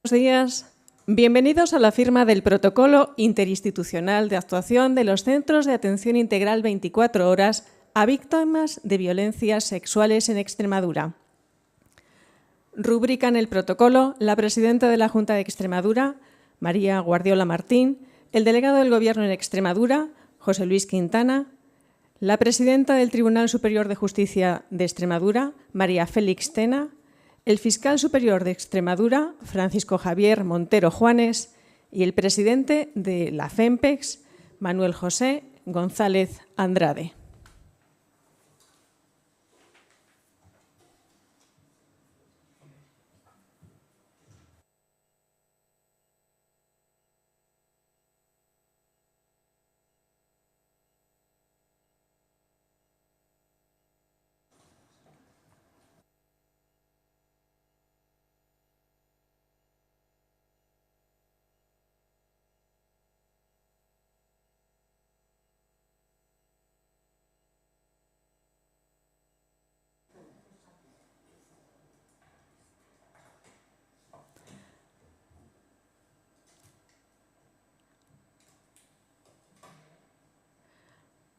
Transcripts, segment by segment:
Buenos días. Bienvenidos a la firma del Protocolo Interinstitucional de Actuación de los Centros de Atención Integral 24 horas a víctimas de violencias sexuales en Extremadura. Rubrican el protocolo la presidenta de la Junta de Extremadura, María Guardiola Martín, el delegado del Gobierno en Extremadura, José Luis Quintana, la presidenta del Tribunal Superior de Justicia de Extremadura, María Félix Tena, el fiscal superior de Extremadura, Francisco Javier Montero Juanes, y el presidente de la FEMPEX, Manuel José González Andrade.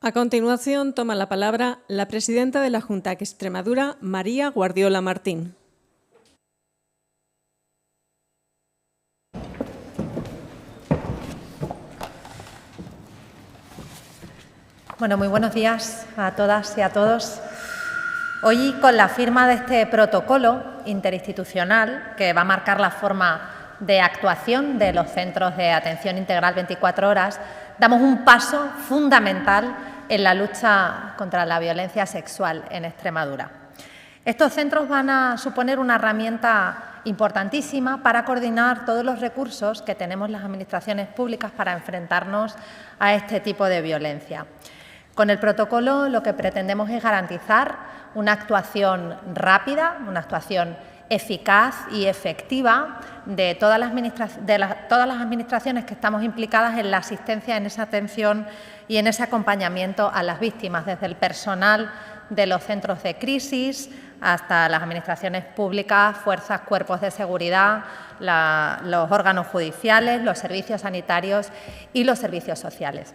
A continuación, toma la palabra la presidenta de la Junta de Extremadura, María Guardiola Martín. Bueno, muy buenos días a todas y a todos. Hoy, con la firma de este protocolo interinstitucional que va a marcar la forma de actuación de los centros de atención integral 24 horas, damos un paso fundamental en la lucha contra la violencia sexual en Extremadura. Estos centros van a suponer una herramienta importantísima para coordinar todos los recursos que tenemos las administraciones públicas para enfrentarnos a este tipo de violencia. Con el protocolo lo que pretendemos es garantizar una actuación rápida, una actuación eficaz y efectiva de todas las administraciones que estamos implicadas en la asistencia, en esa atención y en ese acompañamiento a las víctimas, desde el personal de los centros de crisis hasta las administraciones públicas, fuerzas, cuerpos de seguridad, los órganos judiciales, los servicios sanitarios y los servicios sociales.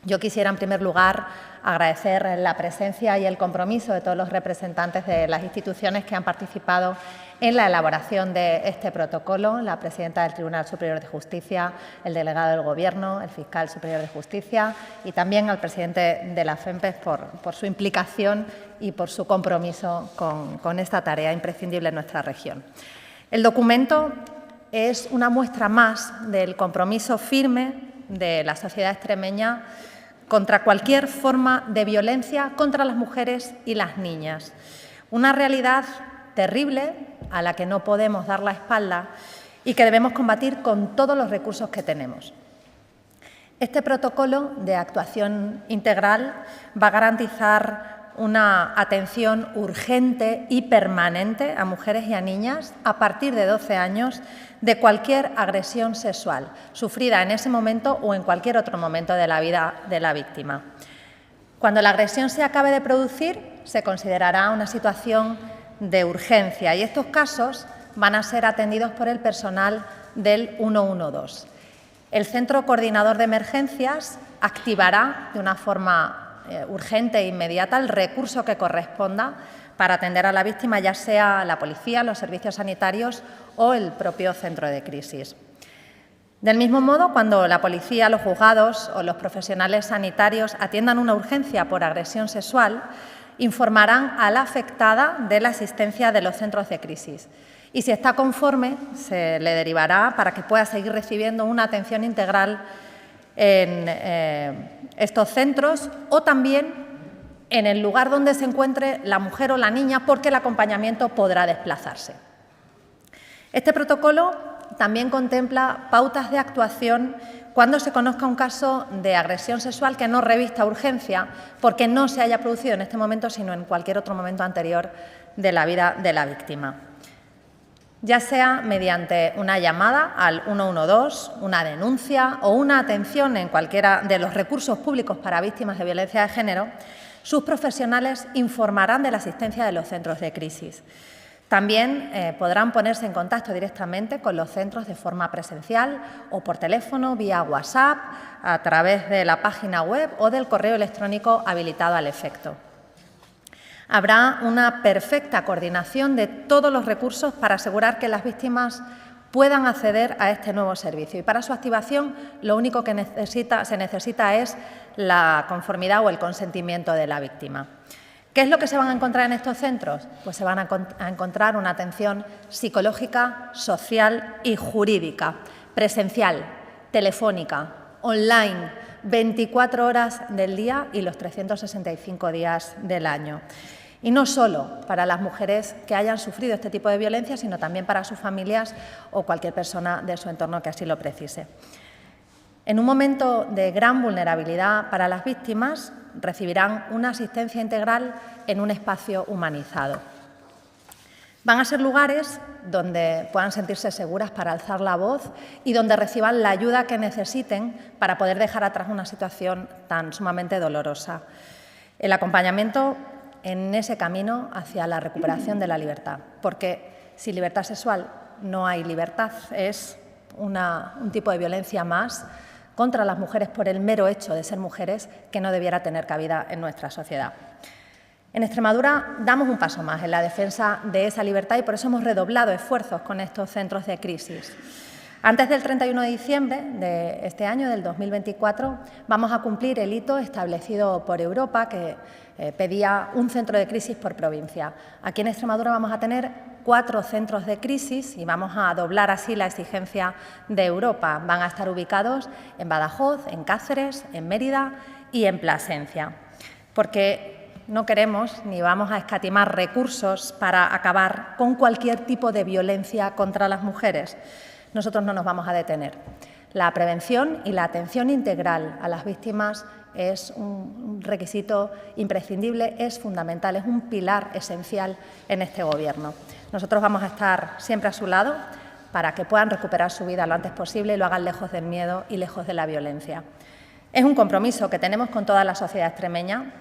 Yo quisiera, en primer lugar, agradecer la presencia y el compromiso de todos los representantes de las instituciones que han participado en la elaboración de este protocolo, la presidenta del Tribunal Superior de Justicia, el delegado del Gobierno, el fiscal superior de Justicia y también al presidente de la FEMPEX por su implicación y por su compromiso con esta tarea imprescindible en nuestra región. El documento es una muestra más del compromiso firme de la sociedad extremeña contra cualquier forma de violencia contra las mujeres y las niñas. Una realidad terrible a la que no podemos dar la espalda y que debemos combatir con todos los recursos que tenemos. Este protocolo de actuación integral va a garantizar una atención urgente y permanente a mujeres y a niñas a partir de 12 años de cualquier agresión sexual sufrida en ese momento o en cualquier otro momento de la vida de la víctima. Cuando la agresión se acabe de producir, se considerará una situación de urgencia y estos casos van a ser atendidos por el personal del 112. El Centro Coordinador de Emergencias activará de una forma urgente e inmediata el recurso que corresponda para atender a la víctima, ya sea la policía, los servicios sanitarios o el propio centro de crisis. Del mismo modo, cuando la policía, los juzgados o los profesionales sanitarios atiendan una urgencia por agresión sexual, informarán a la afectada de la asistencia de los centros de crisis. Y si está conforme, se le derivará para que pueda seguir recibiendo una atención integral en estos centros o también en el lugar donde se encuentre la mujer o la niña, porque el acompañamiento podrá desplazarse. Este protocolo también contempla pautas de actuación cuando se conozca un caso de agresión sexual que no revista urgencia porque no se haya producido en este momento, sino en cualquier otro momento anterior de la vida de la víctima. Ya sea mediante una llamada al 112, una denuncia o una atención en cualquiera de los recursos públicos para víctimas de violencia de género, sus profesionales informarán de la asistencia de los centros de crisis. También podrán ponerse en contacto directamente con los centros de forma presencial o por teléfono, vía WhatsApp, a través de la página web o del correo electrónico habilitado al efecto. Habrá una perfecta coordinación de todos los recursos para asegurar que las víctimas puedan acceder a este nuevo servicio. Y para su activación, lo único que se necesita es la conformidad o el consentimiento de la víctima. ¿Qué es lo que se van a encontrar en estos centros? Pues se van a encontrar una atención psicológica, social y jurídica, presencial, telefónica, online, 24 horas del día y los 365 días del año. Y no solo para las mujeres que hayan sufrido este tipo de violencia, sino también para sus familias o cualquier persona de su entorno que así lo precise. En un momento de gran vulnerabilidad para las víctimas, recibirán una asistencia integral en un espacio humanizado. Van a ser lugares donde puedan sentirse seguras para alzar la voz y donde reciban la ayuda que necesiten para poder dejar atrás una situación tan sumamente dolorosa. El acompañamiento en ese camino hacia la recuperación de la libertad, porque sin libertad sexual no hay libertad, es un tipo de violencia más contra las mujeres por el mero hecho de ser mujeres que no debiera tener cabida en nuestra sociedad. En Extremadura damos un paso más en la defensa de esa libertad y por eso hemos redoblado esfuerzos con estos centros de crisis. Antes del 31 de diciembre de este año, del 2024, vamos a cumplir el hito establecido por Europa que pedía un centro de crisis por provincia. Aquí en Extremadura vamos a tener 4 centros de crisis y vamos a doblar así la exigencia de Europa. Van a estar ubicados en Badajoz, en Cáceres, en Mérida y en Plasencia, porque no queremos ni vamos a escatimar recursos para acabar con cualquier tipo de violencia contra las mujeres. Nosotros no nos vamos a detener. La prevención y la atención integral a las víctimas es un requisito imprescindible, es fundamental, es un pilar esencial en este Gobierno. Nosotros vamos a estar siempre a su lado para que puedan recuperar su vida lo antes posible y lo hagan lejos del miedo y lejos de la violencia. Es un compromiso que tenemos con toda la sociedad extremeña,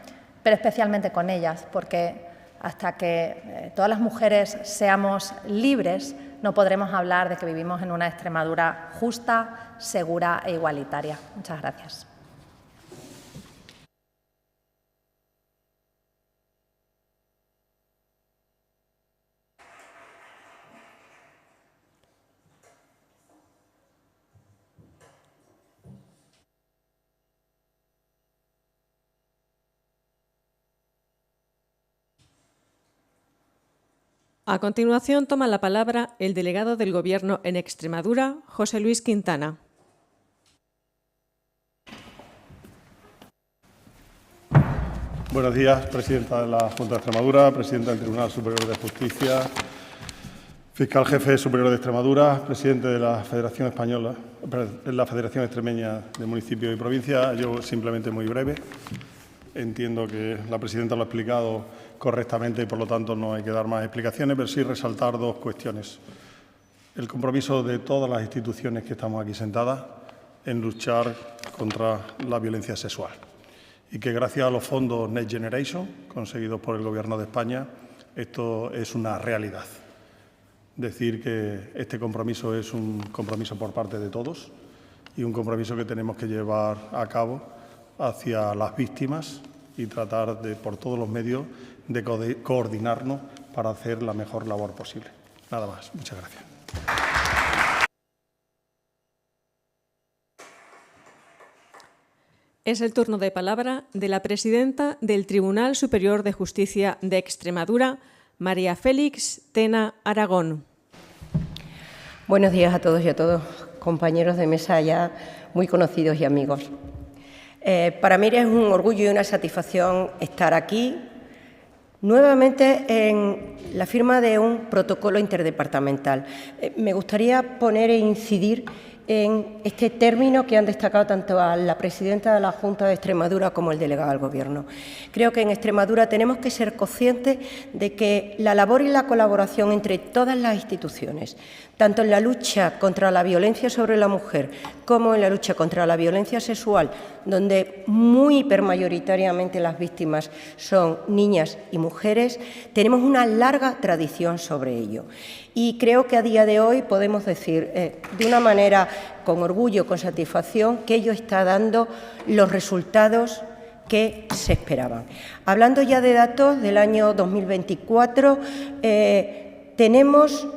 pero especialmente con ellas, porque hasta que todas las mujeres seamos libres, no podremos hablar de que vivimos en una Extremadura justa, segura e igualitaria. Muchas gracias. A continuación toma la palabra el delegado del Gobierno en Extremadura, José Luis Quintana. Buenos días, presidenta de la Junta de Extremadura, presidenta del Tribunal Superior de Justicia, fiscal jefe superior de Extremadura, presidente de la Federación Española, de la Federación Extremeña de Municipios y Provincias. Yo simplemente muy breve. Entiendo que la presidenta lo ha explicado correctamente y, por lo tanto, no hay que dar más explicaciones, pero sí resaltar 2 cuestiones. El compromiso de todas las instituciones que estamos aquí sentadas en luchar contra la violencia sexual y que gracias a los fondos Next Generation conseguidos por el Gobierno de España, esto es una realidad. Decir que este compromiso es un compromiso por parte de todos y un compromiso que tenemos que llevar a cabo hacia las víctimas y tratar de, por todos los medios, de coordinarnos para hacer la mejor labor posible. Nada más. Muchas gracias. Es el turno de palabra de la presidenta del Tribunal Superior de Justicia de Extremadura, María Félix Tena Aragón. Buenos días a todos y a todos, compañeros de mesa ya muy conocidos y amigos. Para mí es un orgullo y una satisfacción estar aquí nuevamente en la firma de un protocolo interdepartamental. Me gustaría poner e incidir en este término que han destacado tanto a la presidenta de la Junta de Extremadura como el delegado del Gobierno. Creo que en Extremadura tenemos que ser conscientes de que la labor y la colaboración entre todas las instituciones, tanto en la lucha contra la violencia sobre la mujer como en la lucha contra la violencia sexual, donde muy hipermayoritariamente las víctimas son niñas y mujeres, tenemos una larga tradición sobre ello. Y creo que a día de hoy podemos decir de una manera con orgullo, con satisfacción, que ello está dando los resultados que se esperaban. Hablando ya de datos del año 2024, tenemos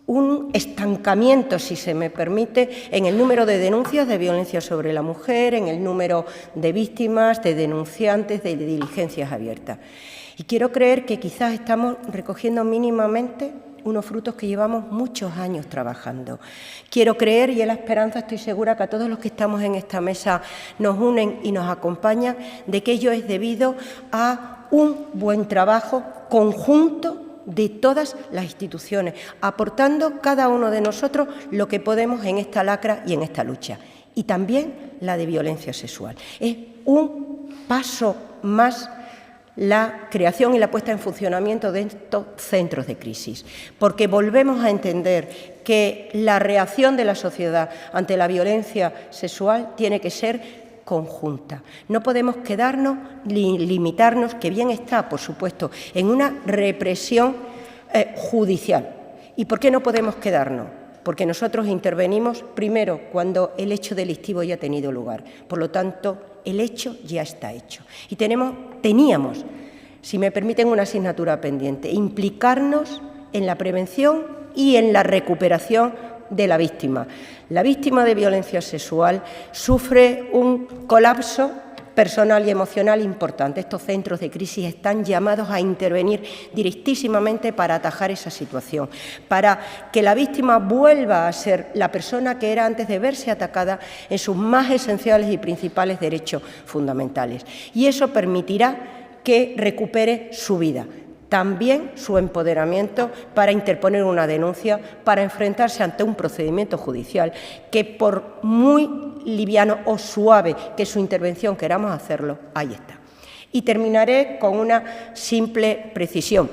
un estancamiento, si se me permite, en el número de denuncias de violencia sobre la mujer, en el número de víctimas, de denunciantes, de diligencias abiertas. Y quiero creer que quizás estamos recogiendo mínimamente unos frutos que llevamos muchos años trabajando. Quiero creer, y en la esperanza estoy segura que a todos los que estamos en esta mesa nos unen y nos acompañan, de que ello es debido a un buen trabajo conjunto de todas las instituciones, aportando cada uno de nosotros lo que podemos en esta lacra y en esta lucha. Y también la de violencia sexual. Es un paso más la creación y la puesta en funcionamiento de estos centros de crisis, porque volvemos a entender que la reacción de la sociedad ante la violencia sexual tiene que ser conjunta. No podemos quedarnos, limitarnos, que bien está, por supuesto, en una represión judicial. ¿Y por qué no podemos quedarnos? Porque nosotros intervenimos primero cuando el hecho delictivo ya ha tenido lugar. Por lo tanto, el hecho ya está hecho. Y teníamos, si me permiten, una asignatura pendiente, implicarnos en la prevención y en la recuperación de la víctima. La víctima de violencia sexual sufre un colapso personal y emocional importante. Estos centros de crisis están llamados a intervenir directísimamente para atajar esa situación, para que la víctima vuelva a ser la persona que era antes de verse atacada en sus más esenciales y principales derechos fundamentales. Y eso permitirá que recupere su vida, también su empoderamiento para interponer una denuncia, para enfrentarse ante un procedimiento judicial que, por muy liviano o suave que su intervención queramos hacerlo, ahí está. Y terminaré con una simple precisión.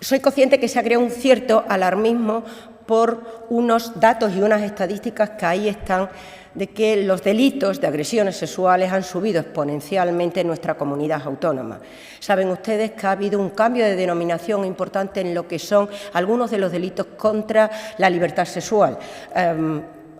Soy consciente que se ha creado un cierto alarmismo por unos datos y unas estadísticas que ahí están, de que los delitos de agresiones sexuales han subido exponencialmente en nuestra comunidad autónoma. Saben ustedes que ha habido un cambio de denominación importante en lo que son algunos de los delitos contra la libertad sexual.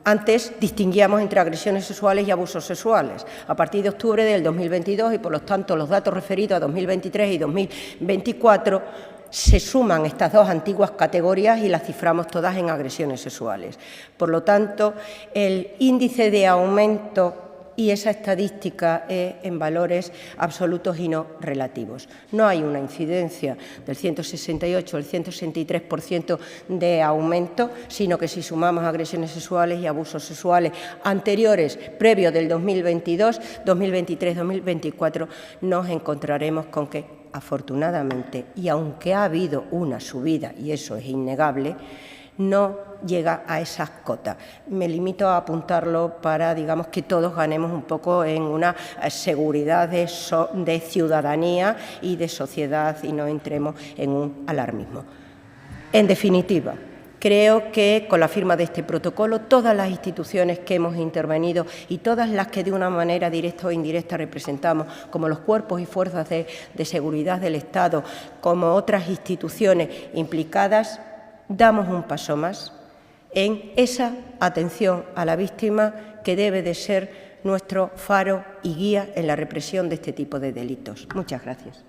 Antes distinguíamos entre agresiones sexuales y abusos sexuales. A partir de octubre del 2022 y, por lo tanto, los datos referidos a 2023 y 2024 se suman estas dos antiguas categorías y las ciframos todas en agresiones sexuales. Por lo tanto, el índice de aumento y esa estadística en valores absolutos y no relativos. No hay una incidencia del 168 al 163% de aumento, sino que si sumamos agresiones sexuales y abusos sexuales anteriores, previos del 2022, 2023, 2024, nos encontraremos con que, afortunadamente, y aunque ha habido una subida, y eso es innegable, no llega a esas cotas. Me limito a apuntarlo para, digamos, que todos ganemos un poco en una seguridad de ciudadanía y de sociedad y no entremos en un alarmismo. En definitiva, creo que con la firma de este protocolo todas las instituciones que hemos intervenido y todas las que de una manera directa o indirecta representamos, como los cuerpos y fuerzas de seguridad del Estado, como otras instituciones implicadas, damos un paso más en esa atención a la víctima que debe de ser nuestro faro y guía en la represión de este tipo de delitos. Muchas gracias.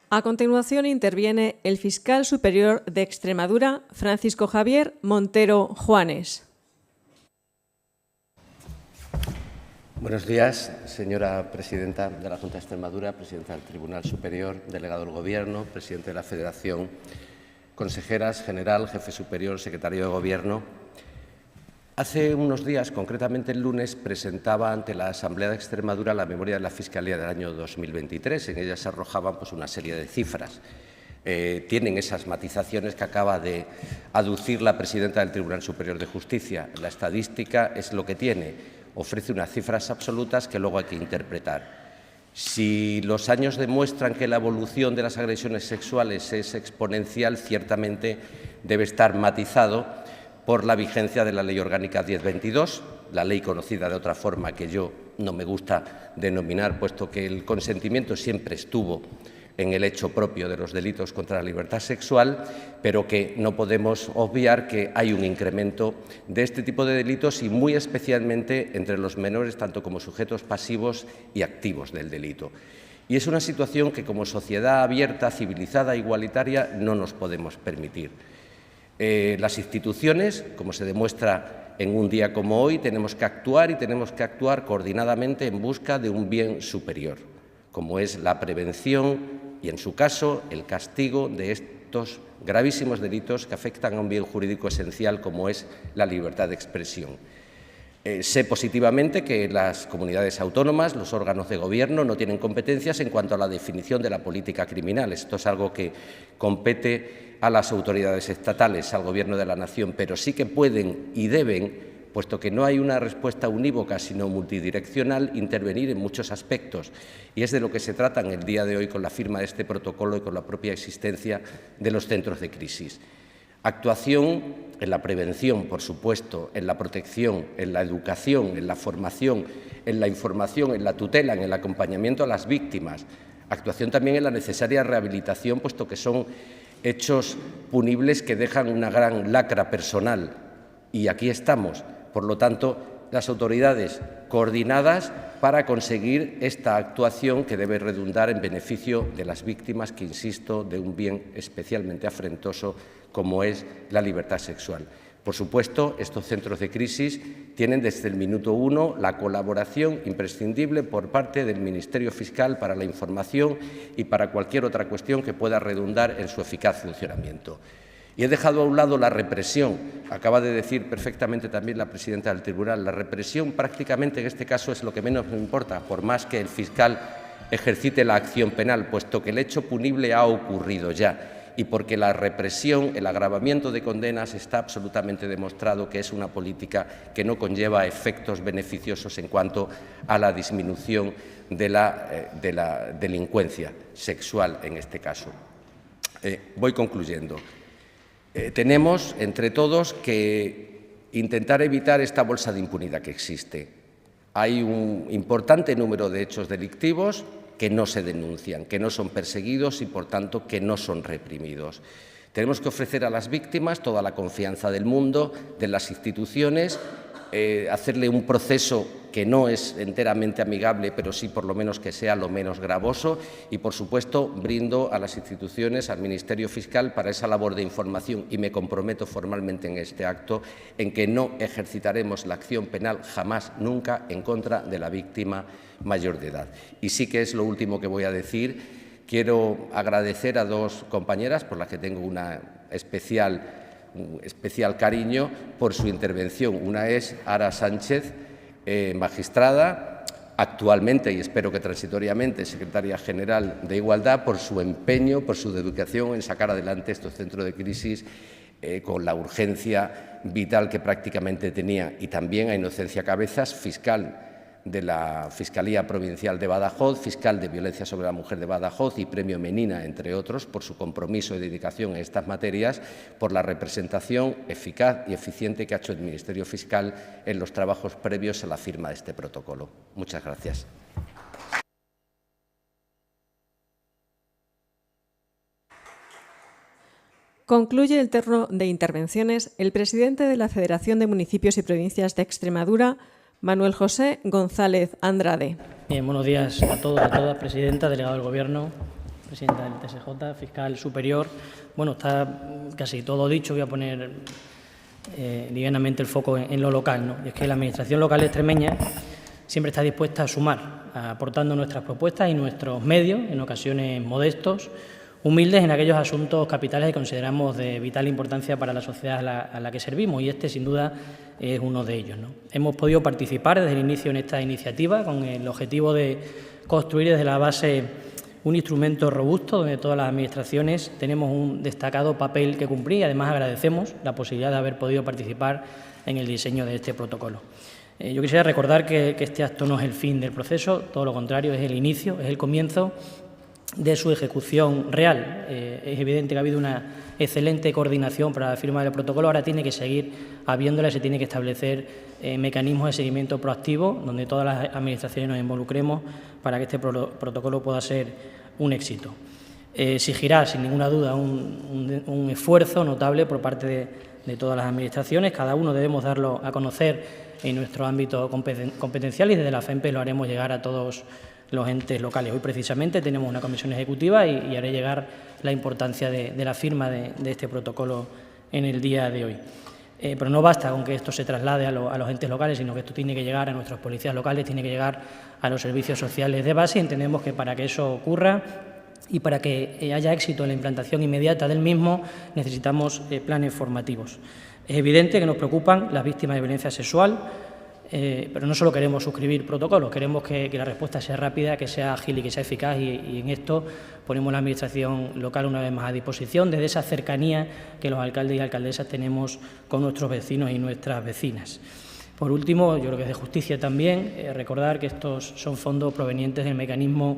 A continuación interviene el fiscal superior de Extremadura, Francisco Javier Montero Juanes. Buenos días, señora presidenta de la Junta de Extremadura, presidenta del Tribunal Superior, delegado del Gobierno, presidente de la Federación, consejeras, general, jefe superior, secretario de Gobierno. Hace unos días, concretamente el lunes, presentaba ante la Asamblea de Extremadura la memoria de la Fiscalía del año 2023. En ella se arrojaban una serie de cifras. Tienen esas matizaciones que acaba de aducir la presidenta del Tribunal Superior de Justicia. La estadística es lo que tiene, ofrece unas cifras absolutas que luego hay que interpretar. Si los años demuestran que la evolución de las agresiones sexuales es exponencial, ciertamente debe estar matizado por la vigencia de la Ley Orgánica 1022, la ley conocida de otra forma que yo no me gusta denominar, puesto que el consentimiento siempre estuvo en el hecho propio de los delitos contra la libertad sexual, pero que no podemos obviar que hay un incremento de este tipo de delitos y muy especialmente entre los menores, tanto como sujetos pasivos y activos del delito. Y es una situación que como sociedad abierta, civilizada, igualitaria, no nos podemos permitir. Las instituciones, como se demuestra en un día como hoy, tenemos que actuar y tenemos que actuar coordinadamente en busca de un bien superior, como es la prevención y, en su caso, el castigo de estos gravísimos delitos que afectan a un bien jurídico esencial como es la libertad de expresión. Sé positivamente que las comunidades autónomas, los órganos de gobierno, no tienen competencias en cuanto a la definición de la política criminal. Esto es algo que compete a las autoridades estatales, al Gobierno de la Nación, pero sí que pueden y deben, puesto que no hay una respuesta unívoca, sino multidireccional, intervenir en muchos aspectos. Y es de lo que se trata en el día de hoy con la firma de este protocolo y con la propia existencia de los centros de crisis. Actuación en la prevención, por supuesto, en la protección, en la educación, en la formación, en la información, en la tutela, en el acompañamiento a las víctimas. Actuación también en la necesaria rehabilitación, puesto que son hechos punibles que dejan una gran lacra personal. Y aquí estamos. Por lo tanto, las autoridades coordinadas para conseguir esta actuación que debe redundar en beneficio de las víctimas, que, insisto, de un bien especialmente afrentoso como es la libertad sexual. Por supuesto, estos centros de crisis tienen desde el minuto uno la colaboración imprescindible por parte del Ministerio Fiscal para la información y para cualquier otra cuestión que pueda redundar en su eficaz funcionamiento. Y he dejado a un lado la represión. Acaba de decir perfectamente también la presidenta del Tribunal. La represión prácticamente en este caso es lo que menos me importa, por más que el fiscal ejercite la acción penal, puesto que el hecho punible ha ocurrido ya. Y porque la represión, el agravamiento de condenas, está absolutamente demostrado que es una política que no conlleva efectos beneficiosos en cuanto a la disminución de la delincuencia sexual en este caso. Voy concluyendo. Tenemos, entre todos, que intentar evitar esta bolsa de impunidad que existe. Hay un importante número de hechos delictivos que no se denuncian, que no son perseguidos y, por tanto, que no son reprimidos. Tenemos que ofrecer a las víctimas toda la confianza del mundo, de las instituciones, hacerle un proceso que no es enteramente amigable, pero sí por lo menos que sea lo menos gravoso y, por supuesto, brindo a las instituciones, al Ministerio Fiscal para esa labor de información y me comprometo formalmente en este acto en que no ejercitaremos la acción penal jamás, nunca, en contra de la víctima mayor de edad. Y sí que es lo último que voy a decir. Quiero agradecer a dos compañeras por las que tengo un especial cariño por su intervención. Una es Ara Sánchez, magistrada, actualmente y espero que transitoriamente secretaria general de Igualdad, por su empeño, por su dedicación en sacar adelante estos centros de crisis con la urgencia vital que prácticamente tenía. Y también a Inocencia Cabezas, fiscal de la Fiscalía Provincial de Badajoz, fiscal de Violencia sobre la Mujer de Badajoz y Premio Menina, entre otros, por su compromiso y dedicación en estas materias, por la representación eficaz y eficiente que ha hecho el Ministerio Fiscal en los trabajos previos a la firma de este protocolo. Muchas gracias. Concluye el turno de intervenciones el presidente de la Federación de Municipios y Provincias de Extremadura, Manuel José González Andrade. Bien, buenos días a todos y a todas, presidenta, delegado del Gobierno, presidenta del TSJ, fiscal superior. Bueno, está casi todo dicho. Voy a poner livianamente el foco en lo local, ¿no? Y es que la Administración local extremeña siempre está dispuesta a sumar, aportando nuestras propuestas y nuestros medios, en ocasiones modestos, humildes en aquellos asuntos capitales que consideramos de vital importancia para la sociedad a la que servimos, y este, sin duda, es uno de ellos, ¿no? Hemos podido participar desde el inicio en esta iniciativa con el objetivo de construir desde la base un instrumento robusto donde todas las administraciones tenemos un destacado papel que cumplir, y además agradecemos la posibilidad de haber podido participar en el diseño de este protocolo. Yo quisiera recordar que este acto no es el fin del proceso, todo lo contrario, es el inicio, es el comienzo de su ejecución real. Es evidente que ha habido una excelente coordinación para la firma del protocolo, ahora tiene que seguir habiéndola y se tiene que establecer mecanismos de seguimiento proactivo donde todas las administraciones nos involucremos para que este protocolo pueda ser un éxito. Exigirá, sin ninguna duda, un esfuerzo notable por parte de todas las administraciones. Cada uno debemos darlo a conocer en nuestro ámbito competencial y desde la FEMPE lo haremos llegar a todos los entes locales. Hoy precisamente tenemos una comisión ejecutiva y haré llegar la importancia de la firma de este protocolo en el día de hoy. Pero no basta con que esto se traslade a los entes locales, sino que esto tiene que llegar a nuestros policías locales, tiene que llegar a los servicios sociales de base, y entendemos que para que eso ocurra y para que haya éxito en la implantación inmediata del mismo necesitamos planes formativos. Es evidente que nos preocupan las víctimas de violencia sexual, pero no solo queremos suscribir protocolos, queremos que la respuesta sea rápida, que sea ágil y que sea eficaz, y en esto ponemos la Administración local una vez más a disposición, desde esa cercanía que los alcaldes y alcaldesas tenemos con nuestros vecinos y nuestras vecinas. Por último, yo creo que es de justicia también recordar que estos son fondos provenientes del mecanismo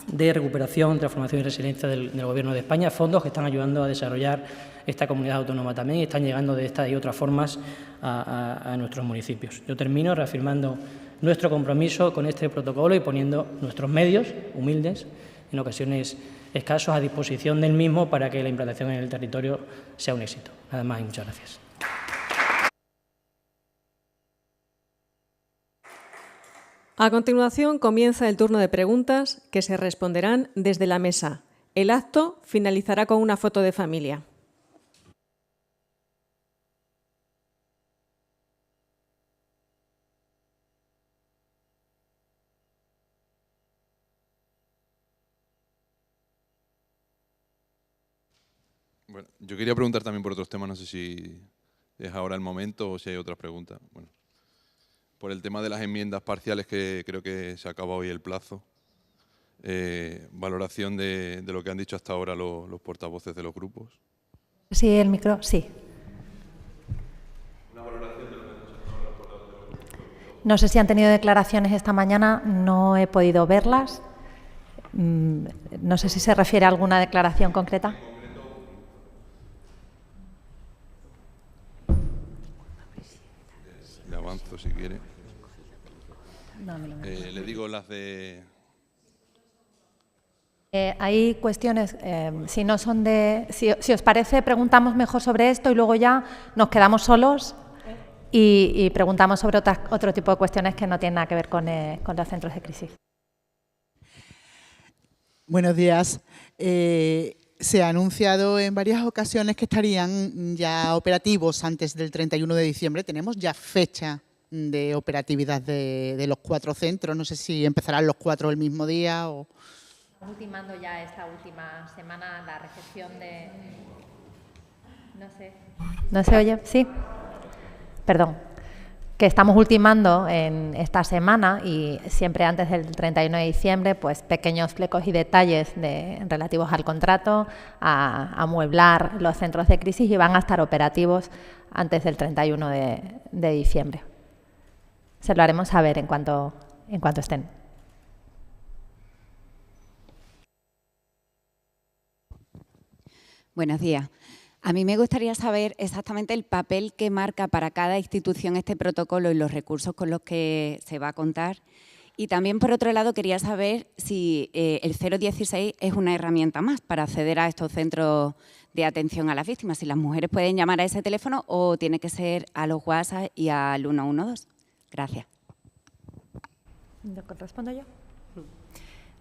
de recuperación, transformación y resiliencia del Gobierno de España, fondos que están ayudando a desarrollar esta comunidad autónoma también y están llegando de estas y otras formas a nuestros municipios. Yo termino reafirmando nuestro compromiso con este protocolo y poniendo nuestros medios, humildes, en ocasiones escasos, a disposición del mismo para que la implantación en el territorio sea un éxito. Nada más y muchas gracias. A continuación comienza el turno de preguntas que se responderán desde la mesa. El acto finalizará con una foto de familia. Bueno, yo quería preguntar también por otros temas, no sé si es ahora el momento o si hay otras preguntas. Bueno, por el tema de las enmiendas parciales, que creo que se acaba hoy el plazo. Valoración de lo que han dicho hasta ahora los portavoces de los grupos. Sí, el micro, sí. Una valoración de lo que han dicho hasta ahora los portavoces de los grupos. No sé si han tenido declaraciones esta mañana, no he podido verlas. No sé si se refiere a alguna declaración concreta. Le avanzo si quiere. Le digo las de... Hay cuestiones, si no son de... Si os parece, preguntamos mejor sobre esto y luego ya nos quedamos solos y preguntamos sobre otro tipo de cuestiones que no tienen nada que ver con los centros de crisis. Buenos días. Se ha anunciado en varias ocasiones que estarían ya operativos antes del 31 de diciembre. ¿Tenemos ya fecha de operatividad de los 4 centros? No sé si empezarán los 4 el mismo día o... Estamos ultimando ya esta última semana la recepción de... No sé. ¿No se oye? Sí. Perdón. Que estamos ultimando en esta semana y siempre antes del 31 de diciembre, pues pequeños flecos y detalles relativos al contrato, a amueblar los centros de crisis, y van a estar operativos antes del 31 de diciembre. Se lo haremos saber en cuanto estén. Buenos días. A mí me gustaría saber exactamente el papel que marca para cada institución este protocolo y los recursos con los que se va a contar. Y también, por otro lado, quería saber si el 016 es una herramienta más para acceder a estos centros de atención a las víctimas. Si las mujeres pueden llamar a ese teléfono o tiene que ser a los WhatsApp y al 112. Gracias. ¿Respondo yo?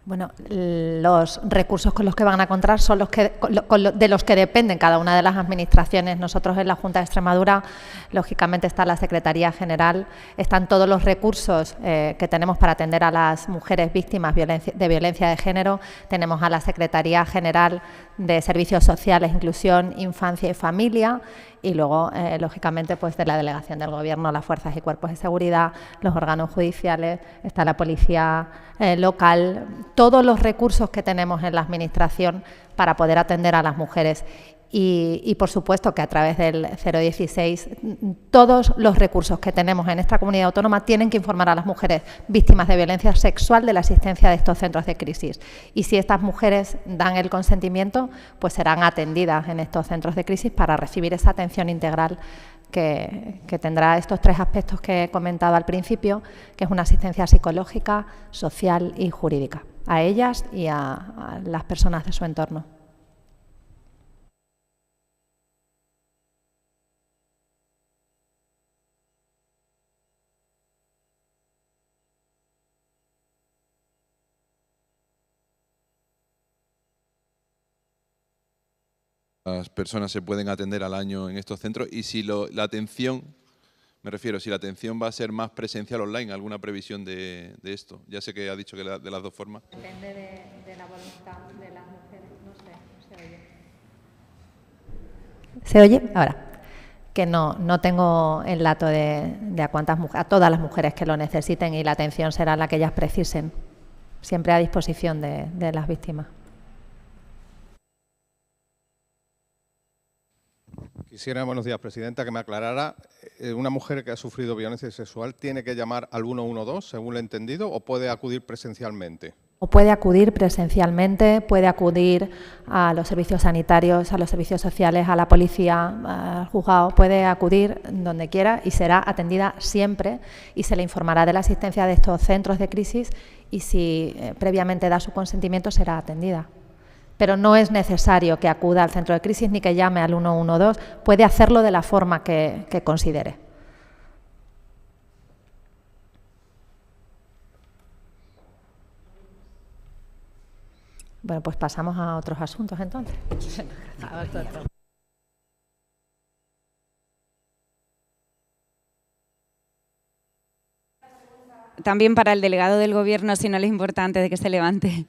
Bueno, los recursos con los que van a contar son de los que dependen cada una de las administraciones. Nosotros en la Junta de Extremadura, lógicamente está la Secretaría General, están todos los recursos que tenemos para atender a las mujeres víctimas de violencia de género. Tenemos a la Secretaría General de Servicios Sociales, Inclusión, Infancia y Familia, y luego, lógicamente, pues de la Delegación del Gobierno, las fuerzas y cuerpos de seguridad, los órganos judiciales, está la policía local, todos los recursos que tenemos en la Administración para poder atender a las mujeres. Y por supuesto que a través del 016 todos los recursos que tenemos en esta comunidad autónoma tienen que informar a las mujeres víctimas de violencia sexual de la existencia de estos centros de crisis. Y si estas mujeres dan el consentimiento, pues serán atendidas en estos centros de crisis para recibir esa atención integral que tendrá estos tres aspectos que he comentado al principio, que es una asistencia psicológica, social y jurídica, a ellas y a las personas de su entorno. Las personas se pueden atender al año en estos centros y si la atención, me refiero, si la atención va a ser más presencial o online, ¿alguna previsión de esto? Ya sé que ha dicho que de las dos formas. Depende de la voluntad de las mujeres, no sé, ¿se oye? ¿Se oye? Ahora, que no tengo el dato de a todas las mujeres que lo necesiten y la atención será la que ellas precisen, siempre a disposición de las víctimas. Quisiera, buenos días, Presidenta, que me aclarara, ¿una mujer que ha sufrido violencia sexual tiene que llamar al 112, según lo he entendido, o puede acudir presencialmente? O puede acudir presencialmente, puede acudir a los servicios sanitarios, a los servicios sociales, a la policía, al juzgado, puede acudir donde quiera y será atendida siempre y se le informará de la existencia de estos centros de crisis y si previamente da su consentimiento será atendida. Pero no es necesario que acuda al centro de crisis ni que llame al 112, puede hacerlo de la forma que considere. Bueno, pues pasamos a otros asuntos entonces. También para el delegado del Gobierno, si no le importa, antes de que se levante.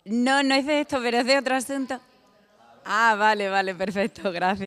No es de esto, pero es de otro asunto. Ah, vale, perfecto, gracias.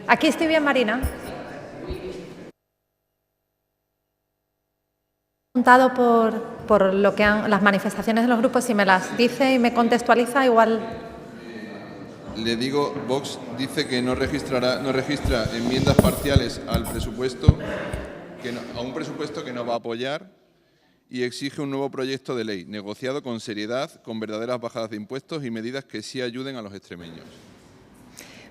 Aquí estoy bien, Marina. Preguntado por lo que las manifestaciones de los grupos, si me las dice y me contextualiza, igual. Le digo, Vox dice que no registra enmiendas parciales al presupuesto, a un presupuesto que no va a apoyar y exige un nuevo proyecto de ley, negociado con seriedad, con verdaderas bajadas de impuestos y medidas que sí ayuden a los extremeños.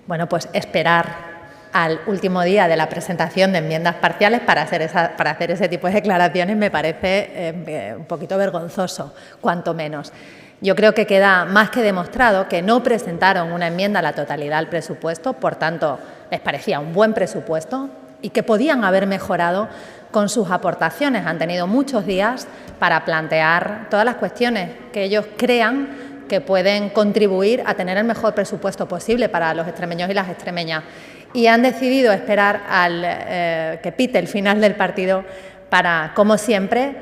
Bueno, pues esperar al último día de la presentación de enmiendas parciales para hacer ese tipo de declaraciones me parece un poquito vergonzoso, cuanto menos. Yo creo que queda más que demostrado que no presentaron una enmienda a la totalidad al presupuesto, por tanto, les parecía un buen presupuesto y que podían haber mejorado con sus aportaciones. Han tenido muchos días para plantear todas las cuestiones que ellos crean que pueden contribuir a tener el mejor presupuesto posible para los extremeños y las extremeñas. Y han decidido esperar al que pite el final del partido para, como siempre,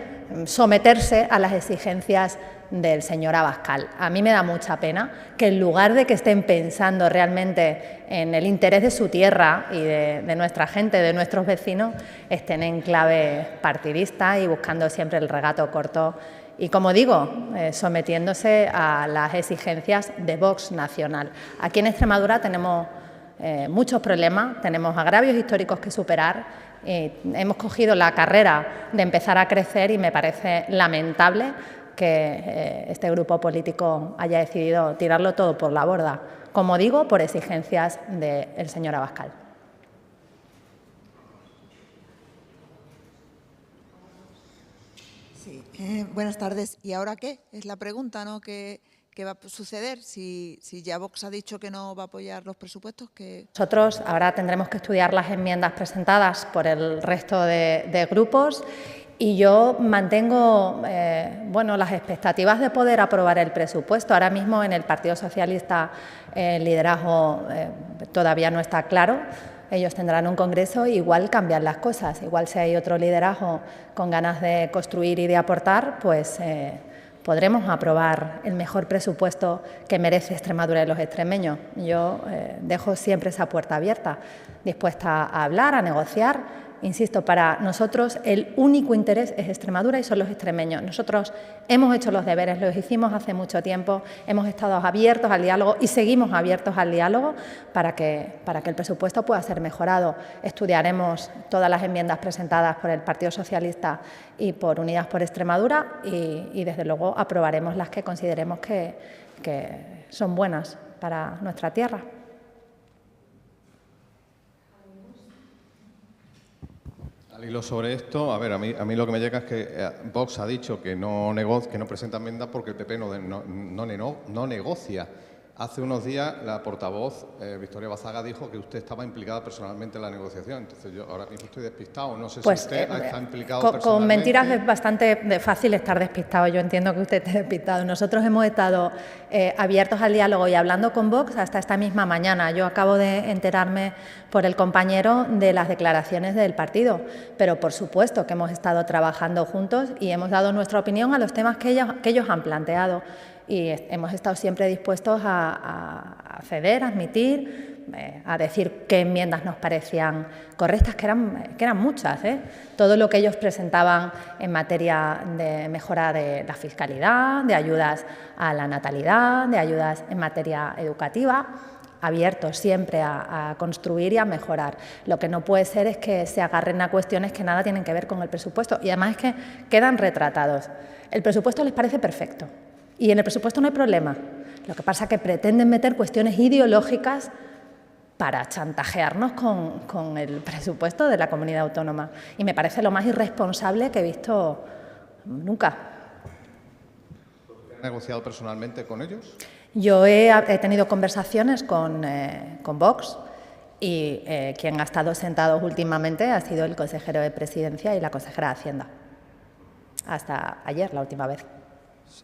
someterse a las exigencias del señor Abascal. A mí me da mucha pena que en lugar de que estén pensando realmente en el interés de su tierra y de nuestra gente, de nuestros vecinos, estén en clave partidista y buscando siempre el regato corto y, como digo, sometiéndose a las exigencias de Vox nacional. Aquí en Extremadura tenemos muchos problemas, tenemos agravios históricos que superar, hemos cogido la carrera de empezar a crecer y me parece lamentable que este grupo político haya decidido tirarlo todo por la borda, como digo, por exigencias del señor Abascal. Sí, buenas tardes. ¿Y ahora qué? Es la pregunta, ¿no? ¿Qué va a suceder si ya Vox ha dicho que no va a apoyar los presupuestos? Nosotros ahora tendremos que estudiar las enmiendas presentadas por el resto de grupos y yo mantengo las expectativas de poder aprobar el presupuesto. Ahora mismo en el Partido Socialista el liderazgo todavía no está claro. Ellos tendrán un congreso y igual cambian las cosas. Igual si hay otro liderazgo con ganas de construir y de aportar, pues podremos aprobar el mejor presupuesto que merece Extremadura y los extremeños. Yo dejo siempre esa puerta abierta, dispuesta a hablar, a negociar. Insisto, para nosotros el único interés es Extremadura y son los extremeños. Nosotros hemos hecho los deberes, los hicimos hace mucho tiempo, hemos estado abiertos al diálogo y seguimos abiertos al diálogo para que el presupuesto pueda ser mejorado. Estudiaremos todas las enmiendas presentadas por el Partido Socialista y por Unidas por Extremadura y desde luego aprobaremos las que consideremos que son buenas para nuestra tierra. Al hilo sobre esto, a ver, a mí lo que me llega es que Vox ha dicho que no presenta enmiendas porque el PP no negocia. Hace unos días la portavoz, Victoria Bazaga, dijo que usted estaba implicada personalmente en la negociación. Entonces yo ahora mismo estoy despistado. No sé si usted está implicado personalmente. Con mentiras es bastante fácil estar despistado. Yo entiendo que usted esté despistado. Nosotros hemos estado abiertos al diálogo y hablando con Vox hasta esta misma mañana. Yo acabo de enterarme por el compañero de las declaraciones del partido. Pero por supuesto que hemos estado trabajando juntos y hemos dado nuestra opinión a los temas que ellos han planteado. Y hemos estado siempre dispuestos a ceder, a admitir, a decir qué enmiendas nos parecían correctas, que eran muchas. Todo lo que ellos presentaban en materia de mejora de la fiscalidad, de ayudas a la natalidad, de ayudas en materia educativa, abiertos siempre a construir y a mejorar. Lo que no puede ser es que se agarren a cuestiones que nada tienen que ver con el presupuesto y además es que quedan retratados. El presupuesto les parece perfecto. Y en el presupuesto no hay problema. Lo que pasa es que pretenden meter cuestiones ideológicas para chantajearnos con el presupuesto de la comunidad autónoma. Y me parece lo más irresponsable que he visto nunca. ¿Ha negociado personalmente con ellos? Yo he tenido conversaciones con Vox y quien ha estado sentado últimamente ha sido el consejero de Presidencia y la consejera de Hacienda. Hasta ayer, la última vez.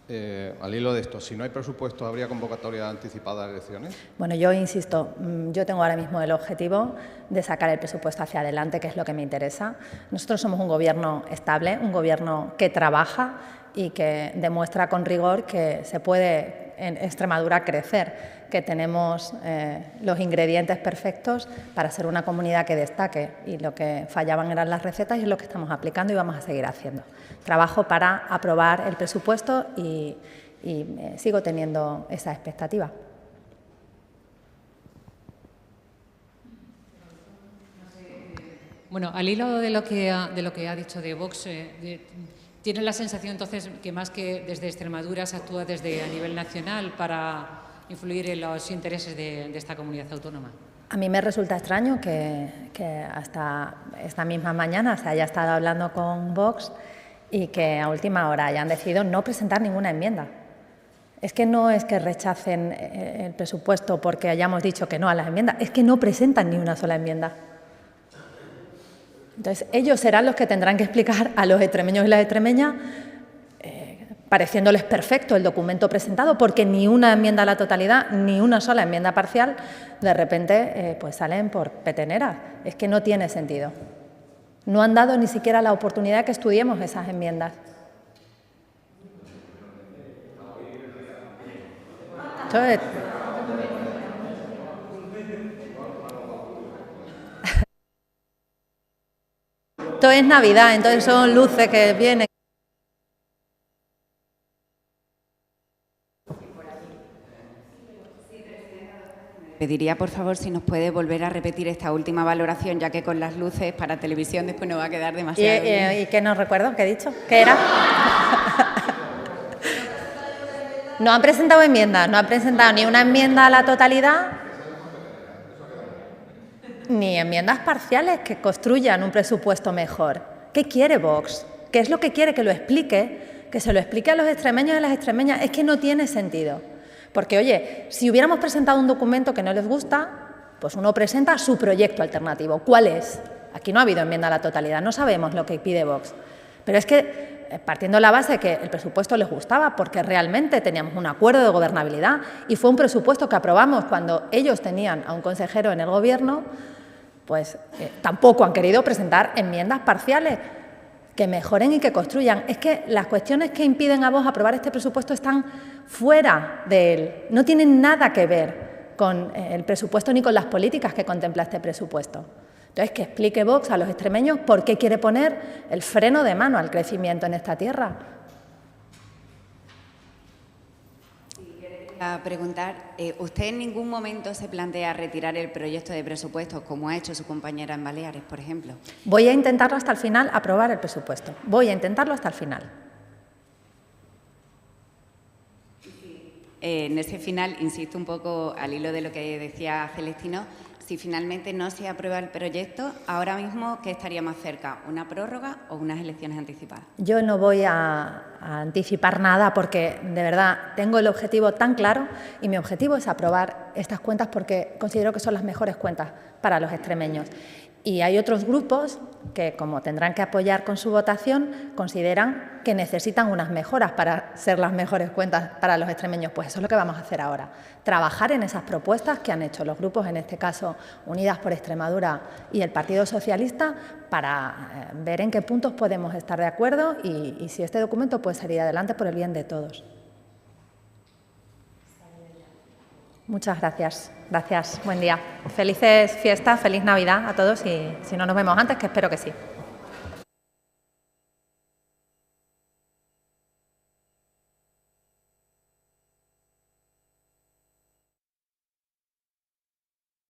Al hilo de esto, si no hay presupuesto, ¿habría convocatoria anticipada de elecciones? Bueno, yo insisto, yo tengo ahora mismo el objetivo de sacar el presupuesto hacia adelante, que es lo que me interesa. Nosotros somos un gobierno estable, un gobierno que trabaja y que demuestra con rigor que se puede en Extremadura crecer, que tenemos los ingredientes perfectos para ser una comunidad que destaque y lo que fallaban eran las recetas y es lo que estamos aplicando y vamos a seguir haciendo. Trabajo para aprobar el presupuesto y sigo teniendo esa expectativa. Bueno, al hilo de lo que ha dicho de Vox, ¿Tiene la sensación entonces que más que desde Extremadura se actúa desde a nivel nacional para influir en los intereses de esta comunidad autónoma? A mí me resulta extraño que hasta esta misma mañana se haya estado hablando con Vox y que a última hora hayan decidido no presentar ninguna enmienda. Es que no es que rechacen el presupuesto porque hayamos dicho que no a las enmiendas, es que no presentan ni una sola enmienda. Entonces, ellos serán los que tendrán que explicar a los extremeños y las extremeñas, pareciéndoles perfecto el documento presentado, porque ni una enmienda a la totalidad, ni una sola enmienda parcial, de repente pues salen por peteneras. Es que no tiene sentido. No han dado ni siquiera la oportunidad de que estudiemos esas enmiendas. Entonces, esto es Navidad, entonces son luces que vienen. Pediría, por favor, si nos puede volver a repetir esta última valoración, ya que con las luces para televisión después nos va a quedar demasiado bien. ¿Y qué no recuerdo? ¿Qué he dicho? ¿Qué era? No han presentado enmiendas, no han presentado ni una enmienda a la totalidad, ni enmiendas parciales que construyan un presupuesto mejor. ¿Qué quiere Vox? ¿Qué es lo que quiere? Que lo explique, que se lo explique a los extremeños y a las extremeñas. Es que no tiene sentido. Porque, oye, si hubiéramos presentado un documento que no les gusta, pues uno presenta su proyecto alternativo. ¿Cuál es? Aquí no ha habido enmienda a la totalidad, no sabemos lo que pide Vox. Pero es que, partiendo de la base de que el presupuesto les gustaba, porque realmente teníamos un acuerdo de gobernabilidad y fue un presupuesto que aprobamos cuando ellos tenían a un consejero en el Gobierno, pues tampoco han querido presentar enmiendas parciales que mejoren y que construyan. Es que las cuestiones que impiden a Vox aprobar este presupuesto están fuera de él, no tienen nada que ver con el presupuesto ni con las políticas que contempla este presupuesto. Entonces, que explique Vox a los extremeños por qué quiere poner el freno de mano al crecimiento en esta tierra. A preguntar, ¿usted en ningún momento se plantea retirar el proyecto de presupuestos, como ha hecho su compañera en Baleares, por ejemplo? Voy a intentarlo hasta el final, aprobar el presupuesto. Voy a intentarlo hasta el final. En ese final, insisto un poco al hilo de lo que decía Celestino, si finalmente no se aprueba el proyecto, ahora mismo, ¿qué estaría más cerca? ¿Una prórroga o unas elecciones anticipadas? Yo no voy a anticipar nada porque, de verdad, tengo el objetivo tan claro y mi objetivo es aprobar estas cuentas porque considero que son las mejores cuentas para los extremeños. Y hay otros grupos que, como tendrán que apoyar con su votación, consideran que necesitan unas mejoras para ser las mejores cuentas para los extremeños. Pues eso es lo que vamos a hacer ahora, trabajar en esas propuestas que han hecho los grupos, en este caso Unidas por Extremadura y el Partido Socialista, para ver en qué puntos podemos estar de acuerdo y si este documento puede salir adelante por el bien de todos. Muchas gracias. Gracias. Buen día. Felices fiestas, feliz Navidad a todos y si no nos vemos antes, que espero que sí.